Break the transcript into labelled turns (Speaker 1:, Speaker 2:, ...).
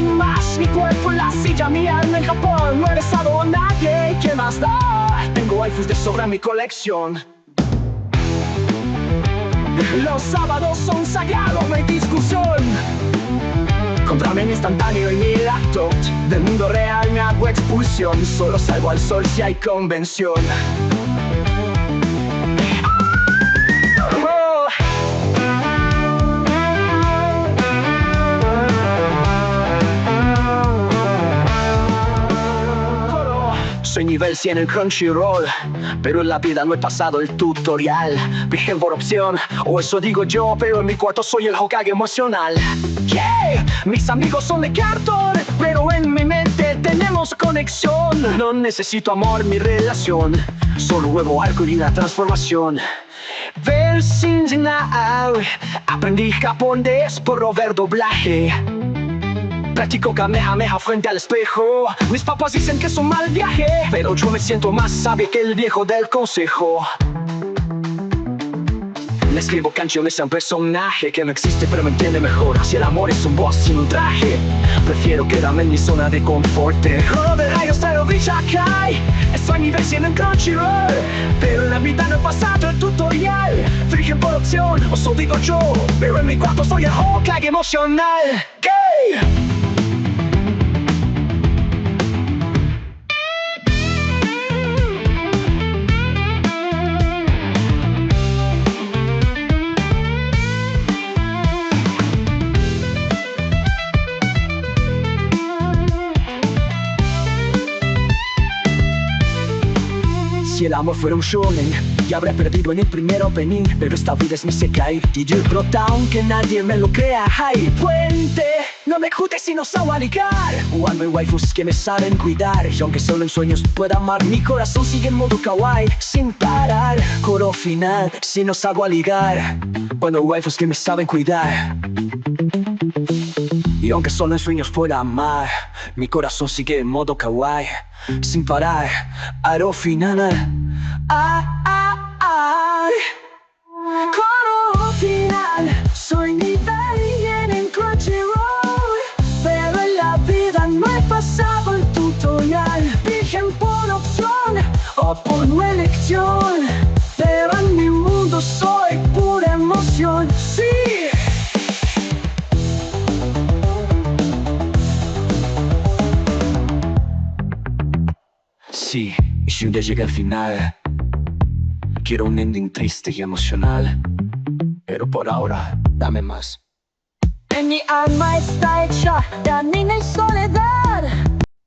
Speaker 1: sin más. Mi cuerpo en la silla, mi alma en Japón. No he besado a nadie, ¿qué más da? Tengo waifus de sobra en mi colección. Los sábados son sagrados, no hay discusión. Comprame mi instantáneo y mi laptop. Del mundo real me hago expulsión. Solo salgo al sol si hay convención. Soy nivel 100 en Crunchyroll, pero en la vida no he pasado el tutorial. Virgen por opción, o eso digo yo, pero en mi cuarto soy el Hokage emocional. ¿Qué? Mis amigos son de cartón, pero en mi mente tenemos conexión. No necesito amor, mi relación, solo huevo, arco y una transformación. Ver sin cenar, aprendí japonés por ver doblaje. Practico Kamehameha frente al espejo. Mis papás dicen que es un mal viaje, pero yo me siento más sabio que el viejo del consejo. Le escribo canciones a un personaje que no existe pero me entiende mejor. Si el amor es un boss sin un traje, prefiero quedarme en mi zona de confort. Juego de rayos pero brilla Kai. Estoy nivel 100 en Crunchyroll, pero en la vida no he pasado el tutorial. Virgen por opción, o eso digo yo, pero en mi cuarto soy el Hokage emocional. ¿Qué? Si el amor fuera un shonen, ya habré perdido en el primer opening. Pero esta vida es mi sekai y yo el prota aunque nadie me lo crea. ¡Ay, puente! No me jutes si no sabo ligar. Jugando en waifus que me saben cuidar. Y aunque solo en sueños pueda amar, mi corazón sigue en modo kawaii sin parar. Coro final, si no sabo ligar. Cuando waifus que me saben cuidar. Y aunque solo en sueños pueda amar, mi corazón sigue en modo kawaii sin parar. Aro final. Coro final. Soy nivel 100 en Crunchyroll, pero en la vida no he pasado el tutorial. Virgen por opción o por no elección, pero en mi mundo soy pura emoción. Sí. Sí, y si un día llega al final, quiero un ending triste y emocional, pero por ahora, dame más. En mi alma está hecha de anime y soledad.